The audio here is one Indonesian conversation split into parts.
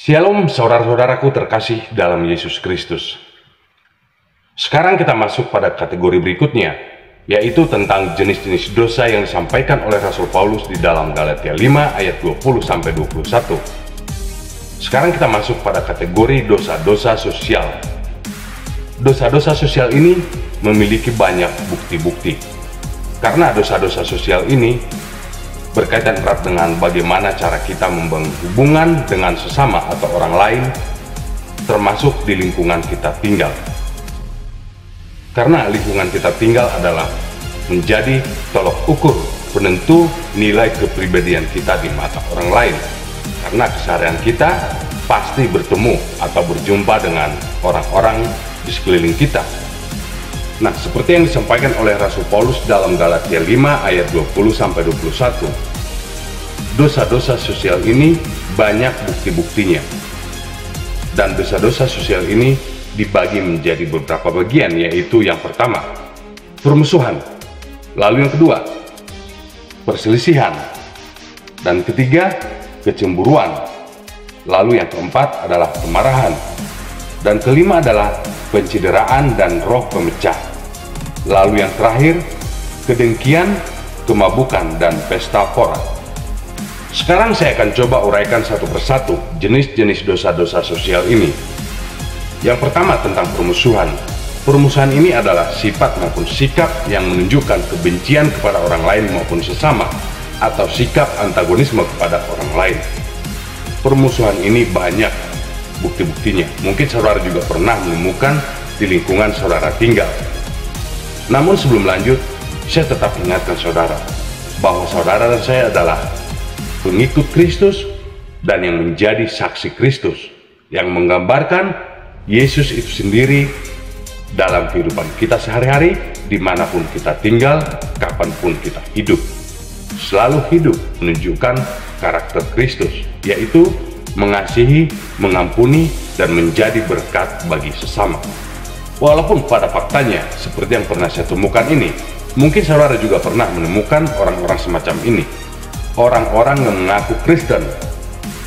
Shalom saudara-saudaraku terkasih dalam Yesus Kristus. Sekarang kita masuk pada kategori berikutnya, yaitu tentang jenis-jenis dosa yang disampaikan oleh Rasul Paulus di dalam Galatia 5 ayat 20-21. Sekarang kita masuk pada kategori dosa-dosa sosial. Dosa-dosa sosial ini memiliki banyak bukti-bukti. Karena dosa-dosa sosial ini berkaitan erat dengan bagaimana cara kita membangun hubungan dengan sesama atau orang lain, termasuk di lingkungan kita tinggal. Karena lingkungan kita tinggal adalah menjadi tolok ukur penentu nilai kepribadian kita di mata orang lain. Karena keseharian kita pasti bertemu atau berjumpa dengan orang-orang di sekeliling kita. Nah, seperti yang disampaikan oleh Rasul Paulus dalam Galatia 5 ayat 20-21, dosa-dosa sosial ini banyak bukti-buktinya. Dan dosa-dosa sosial ini dibagi menjadi beberapa bagian, yaitu yang pertama, permusuhan. Lalu yang kedua, perselisihan. Dan ketiga, kecemburuan. Lalu yang keempat adalah kemarahan. Dan kelima adalah pencideraan dan roh pemecah. Lalu yang terakhir, kedengkian, kemabukan, dan pesta pora. Sekarang saya akan coba uraikan satu persatu jenis-jenis dosa-dosa sosial ini. Yang pertama tentang permusuhan. Permusuhan ini adalah sifat maupun sikap yang menunjukkan kebencian kepada orang lain maupun sesama, atau sikap antagonisme kepada orang lain. Permusuhan ini banyak bukti-buktinya. Mungkin saudara juga pernah menemukan di lingkungan saudara tinggal. Namun sebelum lanjut, saya tetap ingatkan saudara bahwa saudara dan saya adalah pengikut Kristus dan yang menjadi saksi Kristus, yang menggambarkan Yesus itu sendiri dalam kehidupan kita sehari-hari, dimanapun kita tinggal, kapanpun kita hidup. Selalu hidup menunjukkan karakter Kristus, yaitu mengasihi, mengampuni, dan menjadi berkat bagi sesama. Walaupun pada faktanya, seperti yang pernah saya temukan ini, mungkin saudara juga pernah menemukan orang-orang semacam ini. Orang-orang yang mengaku Kristen,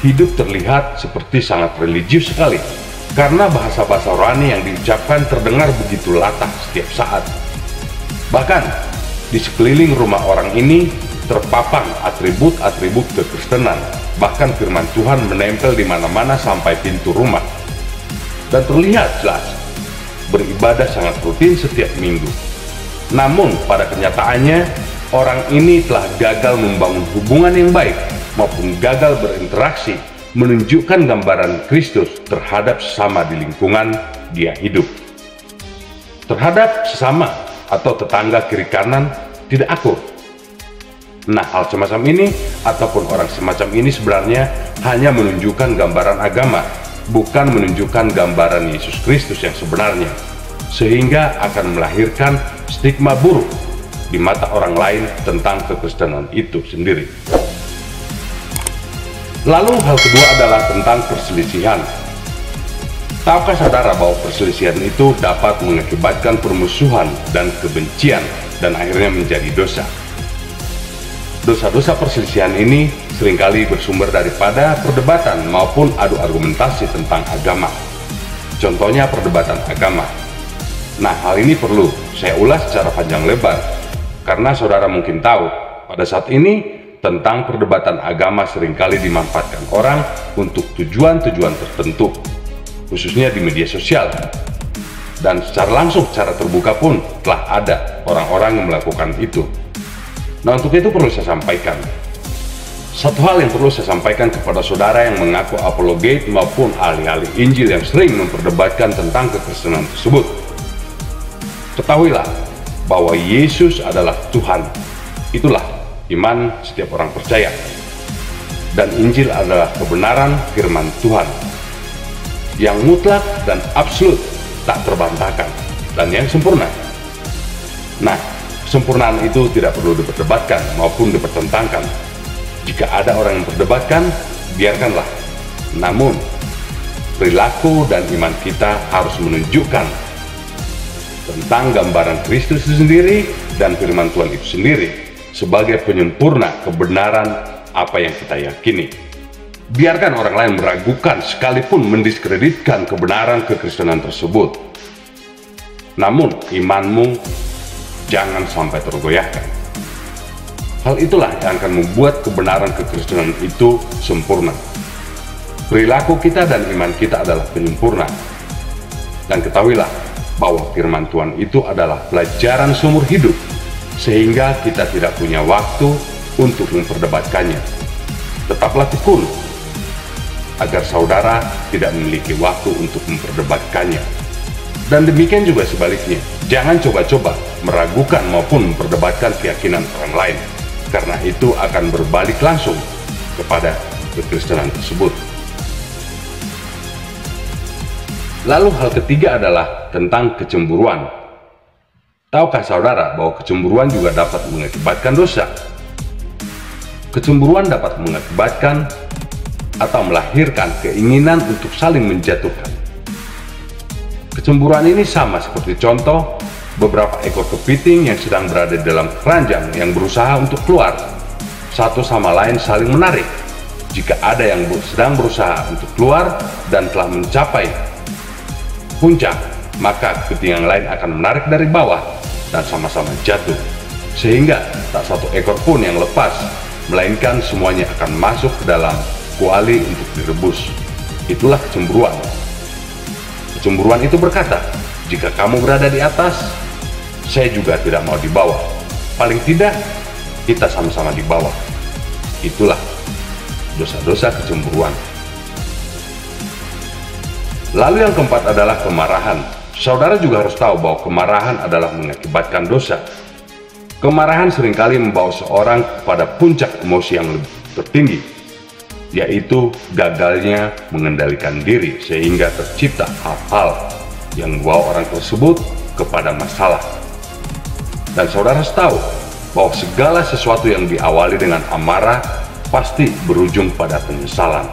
hidup terlihat seperti sangat religius sekali, karena bahasa-bahasa rohani yang diucapkan terdengar begitu latah setiap saat. Bahkan, di sekeliling rumah orang ini terpapang atribut-atribut kekristenan. Bahkan firman Tuhan menempel di mana-mana sampai pintu rumah. Dan terlihat jelas, beribadah sangat rutin setiap minggu. Namun pada kenyataannya, orang ini telah gagal membangun hubungan yang baik, maupun gagal berinteraksi, menunjukkan gambaran Kristus terhadap sesama di lingkungan dia hidup. Terhadap sesama atau tetangga kiri kanan tidak akur. Nah, hal semacam ini ataupun orang semacam ini sebenarnya hanya menunjukkan gambaran agama, bukan menunjukkan gambaran Yesus Kristus yang sebenarnya, sehingga akan melahirkan stigma buruk di mata orang lain tentang kekristenan itu sendiri. Lalu hal kedua adalah tentang perselisihan. Tahukah saudara bahwa perselisihan itu dapat mengakibatkan permusuhan dan kebencian dan akhirnya menjadi dosa? Dosa-dosa perselisihan ini seringkali bersumber daripada perdebatan maupun adu argumentasi tentang agama. Contohnya perdebatan agama. Nah, hal ini perlu saya ulas secara panjang lebar, karena saudara mungkin tahu, pada saat ini tentang perdebatan agama seringkali dimanfaatkan orang untuk tujuan-tujuan tertentu, khususnya di media sosial. Dan secara langsung, secara terbuka pun telah ada orang-orang yang melakukan itu. Nah, untuk itu perlu saya sampaikan satu hal yang perlu saya sampaikan kepada saudara yang mengaku apologet maupun ahli-ahli Injil yang sering memperdebatkan tentang kekristenan tersebut. Ketahuilah bahwa Yesus adalah Tuhan. Itulah iman setiap orang percaya. Dan Injil adalah kebenaran firman Tuhan yang mutlak dan absolut, tak terbantahkan, dan yang sempurna. Nah, kesempurnaan itu tidak perlu diperdebatkan maupun dipertentangkan. Jika ada orang yang memperdebatkan, biarkanlah. Namun, perilaku dan iman kita harus menunjukkan tentang gambaran Kristus itu sendiri dan firman Tuhan itu sendiri sebagai penyempurna kebenaran apa yang kita yakini. Biarkan orang lain meragukan sekalipun mendiskreditkan kebenaran kekristenan tersebut. Namun imanmu jangan sampai tergoyahkan. Hal itulah yang akan membuat kebenaran kekristenan itu sempurna. Perilaku kita dan iman kita adalah penyempurna. Dan ketahuilah bahwa firman Tuhan itu adalah pelajaran seumur hidup, sehingga kita tidak punya waktu untuk memperdebatkannya. Tetaplah tekun, agar saudara tidak memiliki waktu untuk memperdebatkannya. Dan demikian juga sebaliknya, jangan coba-coba meragukan maupun memperdebatkan keyakinan orang lain, karena itu akan berbalik langsung kepada kekristenan tersebut. Lalu hal ketiga adalah tentang kecemburuan. Tahukah saudara bahwa kecemburuan juga dapat mengakibatkan dosa? Kecemburuan dapat mengakibatkan atau melahirkan keinginan untuk saling menjatuhkan. Kecemburuan ini sama seperti contoh beberapa ekor kepiting yang sedang berada dalam keranjang yang berusaha untuk keluar. Satu sama lain saling menarik. Jika ada yang sedang berusaha untuk keluar dan telah mencapai puncak, maka kepiting yang lain akan menarik dari bawah dan sama-sama jatuh, sehingga tak satu ekor pun yang lepas, melainkan semuanya akan masuk ke dalam kuali untuk direbus. Itulah kecemburuan. Kecemburuan itu berkata, jika kamu berada di atas, saya juga tidak mau di bawah. Paling tidak, kita sama-sama di bawah. Itulah dosa-dosa kecemburuan. Lalu yang keempat adalah kemarahan. Saudara juga harus tahu bahwa kemarahan adalah mengakibatkan dosa. Kemarahan seringkali membawa seorang pada puncak emosi yang lebih tertinggi, yaitu gagalnya mengendalikan diri, sehingga tercipta hal-hal yang membawa orang tersebut kepada masalah. Dan saudara harus tahu bahwa segala sesuatu yang diawali dengan amarah pasti berujung pada penyesalan.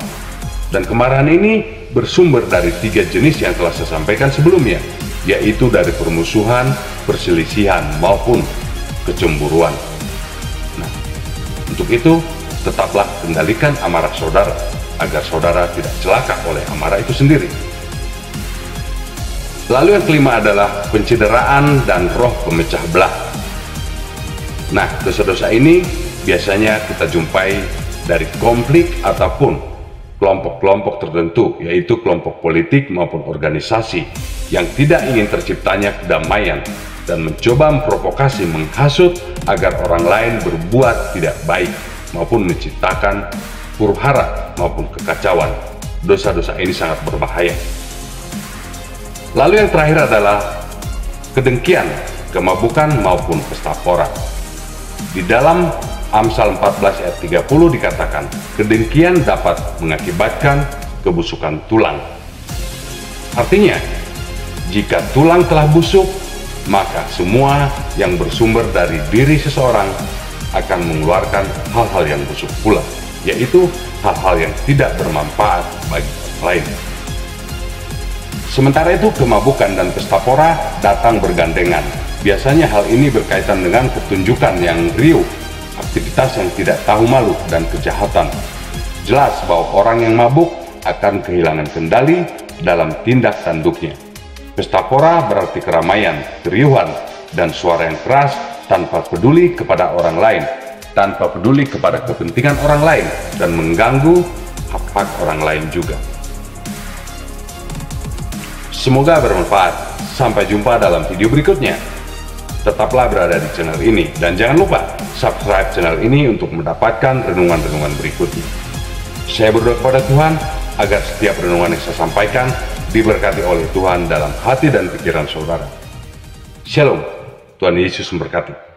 Dan kemarahan ini bersumber dari 3 jenis yang telah saya sampaikan sebelumnya, yaitu dari permusuhan, perselisihan, maupun kecemburuan. Nah, untuk itu tetaplah kendalikan amarah saudara, agar saudara tidak celaka oleh amarah itu sendiri. Lalu yang kelima adalah pencideraan dan roh pemecah belah. Nah, dosa-dosa ini biasanya kita jumpai dari konflik ataupun kelompok-kelompok tertentu, yaitu kelompok politik maupun organisasi yang tidak ingin terciptanya kedamaian dan mencoba memprovokasi, menghasut agar orang lain berbuat tidak baik maupun menciptakan huru-hara maupun kekacauan. Dosa-dosa ini sangat berbahaya. Lalu yang terakhir adalah kedengkian, kemabukan maupun pesta pora. Di dalam Amsal 14 ayat 30 dikatakan, kedengkian dapat mengakibatkan kebusukan tulang. Artinya, jika tulang telah busuk, maka semua yang bersumber dari diri seseorang akan mengeluarkan hal-hal yang busuk pula, yaitu hal-hal yang tidak bermanfaat bagi orang lain. Sementara itu, kemabukan dan pesta pora datang bergandengan. Biasanya hal ini berkaitan dengan pertunjukan yang riuh, aktivitas yang tidak tahu malu, dan kejahatan. Jelas bahwa orang yang mabuk akan kehilangan kendali dalam tindak tanduknya. Pesta pora berarti keramaian, keriuhan, dan suara yang keras tanpa peduli kepada orang lain, tanpa peduli kepada kepentingan orang lain, dan mengganggu hak-hak orang lain juga. Semoga bermanfaat. Sampai jumpa dalam video berikutnya. Tetaplah berada di channel ini, dan jangan lupa subscribe channel ini untuk mendapatkan renungan-renungan berikutnya. Saya berdoa kepada Tuhan agar setiap renungan yang saya sampaikan diberkati oleh Tuhan dalam hati dan pikiran saudara. Shalom, Tuhan Yesus memberkati.